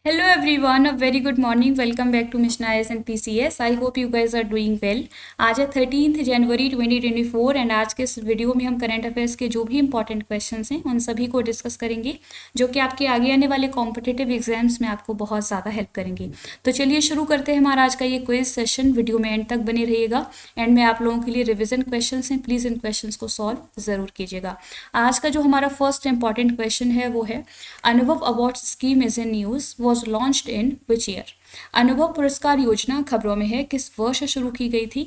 Hello everyone, a very good morning. Welcome back to Mission IS and PCS. I hope you guys are doing well. आज है 13 जनवरी 2024 and आज के इस video में हम current affairs के जो भी इंपॉर्टेंट क्वेश्चंस हैं उन सभी को डिस्कस करेंगे जो कि आपके आगे आने वाले कॉम्पिटिटिव एग्जाम्स में आपको बहुत ज़्यादा हेल्प करेंगे। तो चलिए शुरू करते हैं हमारा आज का ये क्विज सेशन। वीडियो में एंड तक बने रहिएगा। एंड में आप लोगों के लिए रिविजन क्वेश्चन हैं, प्लीज़ इन क्वेश्चन को सॉल्व ज़रूर कीजिएगा। आज का जो हमारा फर्स्ट इंपॉर्टेंट क्वेश्चन है वो है अनुभव award scheme is in news was launched in which year? अनुभव पुरस्कार योजना खबरों में है, किस वर्ष शुरू की गई थी?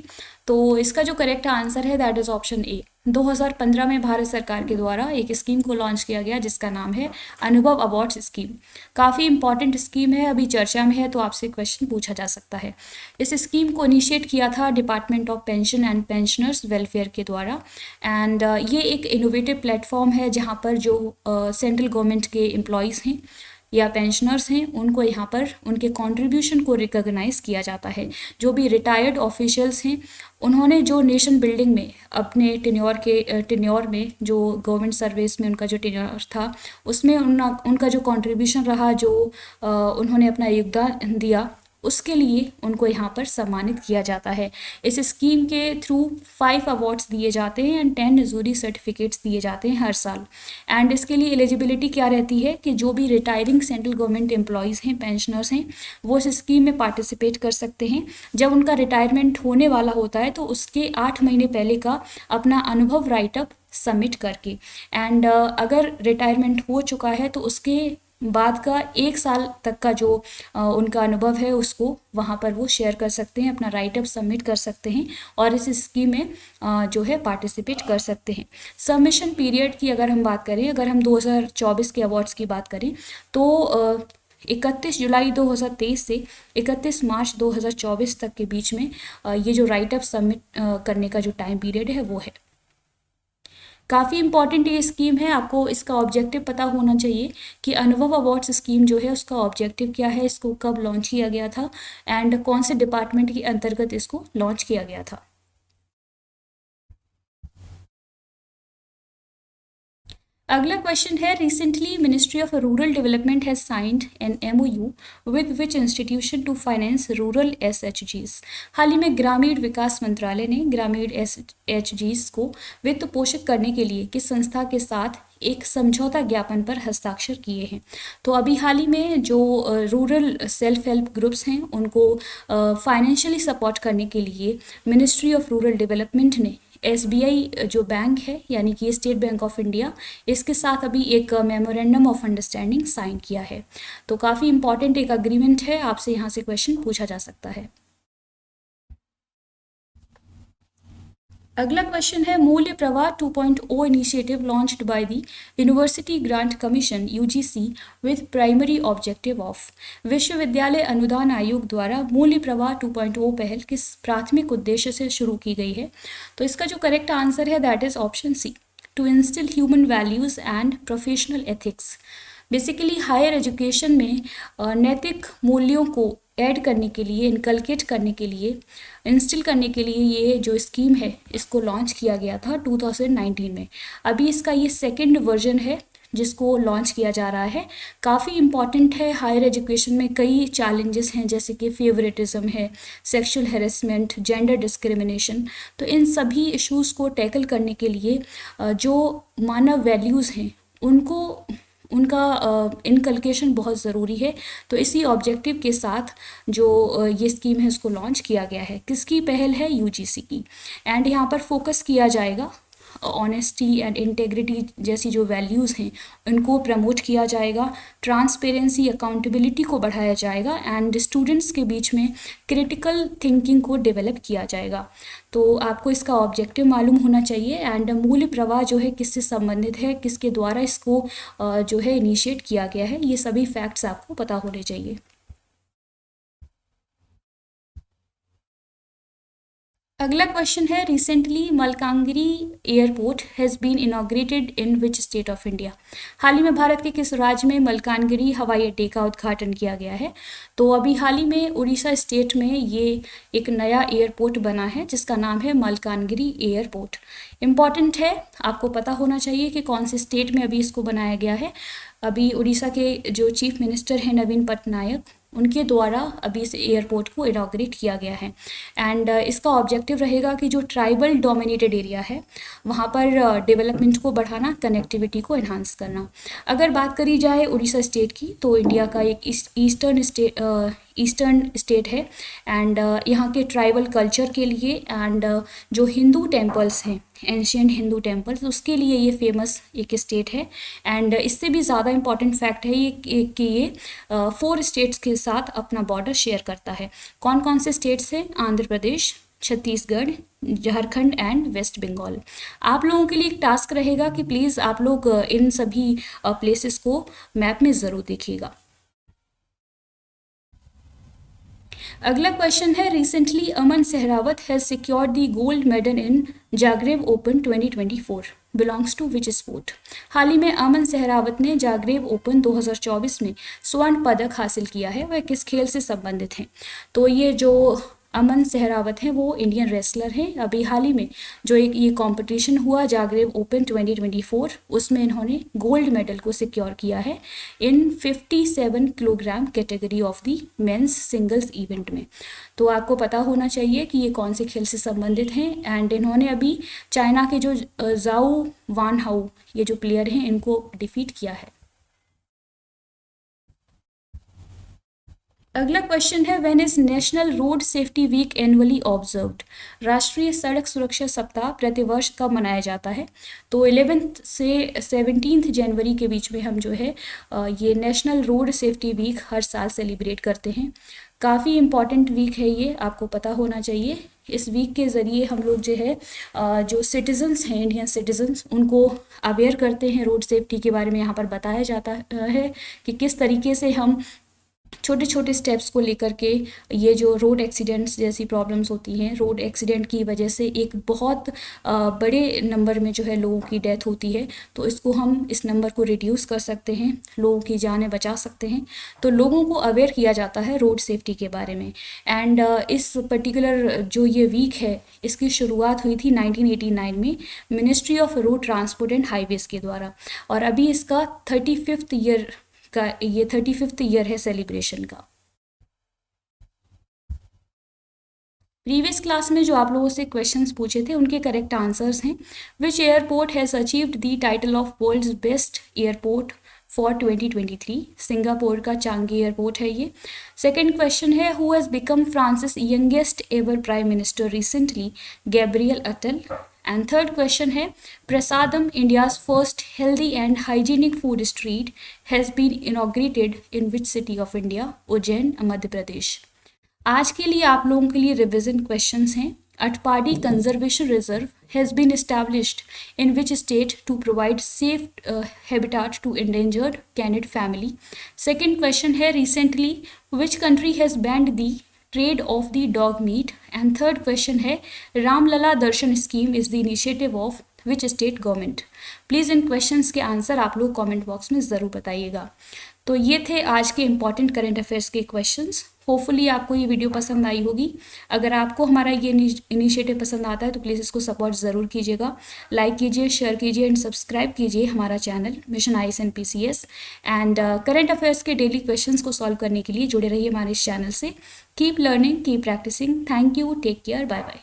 तो इसका जो करेक्ट आंसर है दैट इज ऑप्शन ए। 2015 में भारत सरकार के द्वारा एक स्कीम को लॉन्च किया गया जिसका नाम है अनुभव अवार्ड स्कीम। काफ़ी इंपॉर्टेंट स्कीम है, अभी चर्चा में है, तो आपसे क्वेश्चन पूछा जा सकता है। इस स्कीम को इनिशिएट किया था department of pension and pensioners welfare के द्वारा। एंड ये एक इनोवेटिव प्लेटफॉर्म है जहाँ पर जो सेंट्रल गवर्नमेंट के एम्प्लॉयज़ हैं या पेंशनर्स हैं उनको यहाँ पर उनके कंट्रीब्यूशन को रिकॉग्नाइज किया जाता है। जो भी रिटायर्ड ऑफिशियल्स हैं उन्होंने जो नेशन बिल्डिंग में अपने टेन्योर में जो गवर्नमेंट सर्विस में उनका जो टेन्योर था उसमें उनका जो कंट्रीब्यूशन रहा, जो उन्होंने अपना योगदान दिया, उसके लिए उनको यहाँ पर सम्मानित किया जाता है। इस स्कीम के थ्रू 5 अवार्ड्स दिए जाते हैं एंड 10 जूरी सर्टिफिकेट्स दिए जाते हैं हर साल। एंड इसके लिए एलिजिबिलिटी क्या रहती है कि जो भी रिटायरिंग सेंट्रल गवर्नमेंट एम्प्लॉयज़ हैं, पेंशनर्स हैं, वो इस स्कीम में पार्टिसिपेट कर सकते हैं। जब उनका रिटायरमेंट होने वाला होता है तो उसके 8 महीने पहले का अपना अनुभव राइटअप सबमिट करके एंड अगर रिटायरमेंट हो चुका है तो उसके बाद का 1 साल तक का जो उनका अनुभव है उसको वहाँ पर वो शेयर कर सकते हैं, अपना राइटअप सबमिट कर सकते हैं और इस स्कीम में जो है पार्टिसिपेट कर सकते हैं। सबमिशन पीरियड की अगर हम बात करें, अगर हम 2024 के अवार्ड्स की बात करें तो 31 जुलाई 2023 से 31 मार्च 2024 तक के बीच में ये जो राइटअप सबमिट करने का जो टाइम पीरियड है वो है। काफ़ी इंपॉर्टेंट ये स्कीम है, आपको इसका ऑब्जेक्टिव पता होना चाहिए कि अनुभव अवार्ड्स स्कीम जो है उसका ऑब्जेक्टिव क्या है, इसको कब लॉन्च किया गया था एंड कौन से डिपार्टमेंट के अंतर्गत इसको लॉन्च किया गया था। अगला क्वेश्चन है recently ministry of rural development has signed an MOU with which institution to finance rural SHGs। हाल ही में ग्रामीण विकास मंत्रालय ने ग्रामीण SHGs को वित्त पोषित करने के लिए किस संस्था के साथ एक समझौता ज्ञापन पर हस्ताक्षर किए हैं? तो अभी हाल ही में जो रूरल सेल्फ हेल्प ग्रुप्स हैं उनको फाइनेंशियली सपोर्ट करने के लिए मिनिस्ट्री ऑफ रूरल डेवलपमेंट ने SBI जो बैंक है यानी कि स्टेट बैंक ऑफ इंडिया, इसके साथ अभी एक मेमोरेंडम ऑफ अंडरस्टैंडिंग साइन किया है। तो काफ़ी इंपॉर्टेंट एक अग्रीमेंट है, आपसे यहाँ से क्वेश्चन पूछा जा सकता है। अगला क्वेश्चन है मूल्य प्रवाह 2.0 initiative launched by the university grant commission UGC with primary objective of. विश्वविद्यालय अनुदान आयोग द्वारा मूल्य प्रवाह 2.0 पहल किस प्राथमिक उद्देश्य से शुरू की गई है? तो इसका जो करेक्ट आंसर है that is option C, to instil human values and professional ethics. Basically higher education में नैतिक मूल्यों को ऐड करने के लिए, इनकलकेट करने के लिए, इंस्टिल करने के लिए ये जो स्कीम है इसको लॉन्च किया गया था 2019 में। अभी इसका ये सेकंड वर्जन है जिसको लॉन्च किया जा रहा है। काफ़ी इम्पॉर्टेंट है। हायर एजुकेशन में कई चैलेंजेस हैं जैसे कि फेवरेटिज्म है, सेक्सुअल हेरेसमेंट, जेंडर डिस्क्रिमिनेशन। तो इन सभी इश्यूज़ को टैकल करने के लिए जो मानव वैल्यूज़ हैं उनको उनका इनकलकेशन बहुत ज़रूरी है। तो इसी ऑब्जेक्टिव के साथ जो ये स्कीम है उसको लॉन्च किया गया है। किसकी पहल है? UGC की। एंड यहाँ पर फोकस किया जाएगा ऑनेस्टी एंड इंटेग्रिटी जैसी जो वैल्यूज़ हैं उनको प्रमोट किया जाएगा, ट्रांसपेरेंसी, अकाउंटेबिलिटी को बढ़ाया जाएगा एंड स्टूडेंट्स के बीच में क्रिटिकल थिंकिंग को डेवलप किया जाएगा। तो आपको इसका ऑब्जेक्टिव मालूम होना चाहिए एंड मूल्य प्रवाह जो है किससे संबंधित है, किसके द्वारा इसको जो है इनिशिएट किया गया है, ये सभी फैक्ट्स आपको पता होने चाहिए। अगला क्वेश्चन है, recently Malkangiri airport has been inaugurated in which state of India. हाल ही में भारत के किस राज्य में मलकानगिरी हवाई अड्डे का उद्घाटन किया गया है? तो अभी हाल ही में उड़ीसा स्टेट में ये एक नया एयरपोर्ट बना है जिसका नाम है मलकानगिरी एयरपोर्ट। इम्पॉर्टेंट है, आपको पता होना चाहिए कि कौन से स्टेट में अभी इसको बनाया गया है। अभी उड़ीसा के जो चीफ मिनिस्टर हैं नवीन पटनायक, उनके द्वारा अभी इस एयरपोर्ट को इनॉग्रेट किया गया है। एंड इसका ऑब्जेक्टिव रहेगा कि जो ट्राइबल डोमिनेटेड एरिया है वहाँ पर डेवलपमेंट को बढ़ाना, कनेक्टिविटी को एनहांस करना। अगर बात करी जाए उड़ीसा स्टेट की, तो इंडिया का एक ईस्टर्न स्टेट है एंड यहाँ के ट्राइबल कल्चर के लिए एंड जो हिंदू टेम्पल्स हैं, एंशियंट हिंदू टेम्पल्स, उसके लिए ये फेमस एक स्टेट है। एंड इससे भी ज़्यादा इम्पॉर्टेंट फैक्ट है ये कि ये 4 स्टेट्स के साथ अपना बॉर्डर शेयर करता है। कौन कौन से स्टेट्स हैं? Andhra Pradesh, Chhattisgarh, Jharkhand and waste Bengal. आप लोगों के लिए एक टास्क रहेगा कि प्लीज़ आप लोग इन सभी प्लेसेस को मैप में ज़रूर देखिएगा। अगला क्वेश्चन है, recently Aman Sehrawat has secured the gold medal in Zagreb Open 2024 belongs to which sport. हाल ही में अमन सहरावत ने जागरेब ओपन 2024 में स्वर्ण पदक हासिल किया है, वह किस खेल से संबंधित हैं? तो ये जो अमन सहरावत हैं वो इंडियन रेसलर हैं। अभी हाल ही में जो एक ये कंपटीशन हुआ जागरेब ओपन 2024, उसमें इन्होंने गोल्ड मेडल को सिक्योर किया है इन 57 kilogram category of the men's singles event में। तो आपको पता होना चाहिए कि ये कौन से खेल से संबंधित हैं। एंड इन्होंने अभी चाइना के जो जाओ वान हाउ ये जो प्लेयर हैं इनको डिफीट किया है। अगला क्वेश्चन है, when is national road safety week annually observed. राष्ट्रीय सड़क सुरक्षा सप्ताह प्रतिवर्ष कब मनाया जाता है? तो 11 से 17 जनवरी के बीच में हम जो है ये नेशनल रोड सेफ्टी वीक हर साल सेलिब्रेट करते हैं। काफ़ी इम्पॉर्टेंट वीक है ये, आपको पता होना चाहिए। इस वीक के ज़रिए हम लोग जो है जो सिटीजन्स हैं, इंडियन सिटीजन्स, उनको अवेयर करते हैं रोड सेफ्टी के बारे में। यहाँ पर बताया जाता है कि किस तरीके से हम छोटे छोटे स्टेप्स को लेकर के ये जो रोड एक्सीडेंट्स जैसी प्रॉब्लम्स होती हैं, रोड एक्सीडेंट की वजह से एक बहुत बड़े नंबर में जो है लोगों की डेथ होती है, तो इसको हम इस नंबर को रिड्यूस कर सकते हैं, लोगों की जानें बचा सकते हैं। तो लोगों को अवेयर किया जाता है रोड सेफ्टी के बारे में। एंड इस पर्टिकुलर जो ये वीक है इसकी शुरुआत हुई थी 1989 में ministry of road transport and highways के द्वारा, और अभी इसका 35th ईयर का ये 35th ईयर है सेलिब्रेशन का। प्रीवियस क्लास में जो आप लोगों से क्वेश्चंस पूछे थे उनके करेक्ट आंसर्स हैं। Which airport has achieved the title of world's best airport for 2023? Singapore का चांगी एयरपोर्ट है ये। सेकेंड क्वेश्चन है, who has become France's youngest ever prime minister recently? Gabriel Attal. And third question है, Prasadam, India's first healthy and hygienic food street, has been inaugurated in which city of India? Ujjain, Madhya Pradesh. आज के लिए आप लोगों के लिए revision questions हैं। Atpadi conservation reserve has been established in which state to provide safe हैबिtat to endangered canid family? Second question है, recently which country has banned the trade of the dog meat? And third question है, Ramlala darshan scheme is the initiative of which state government? Please इन questions के answer आप लोग comment box में ज़रूर बताइएगा। तो ये थे आज के इम्पॉर्टेंट करंट अफेयर्स के क्वेश्चंस। होपफुली आपको ये वीडियो पसंद आई होगी। अगर आपको हमारा ये इनिशिएटिव पसंद आता है तो प्लीज़ इसको सपोर्ट ज़रूर कीजिएगा, लाइक कीजिए, शेयर कीजिए एंड सब्सक्राइब कीजिए हमारा channel mission IAS and PCS. And current affairs के डेली क्वेश्चंस को सॉल्व करने के लिए जुड़े रहिए हमारे इस चैनल से। Keep learning, keep practising. Thank you, take care, bye bye.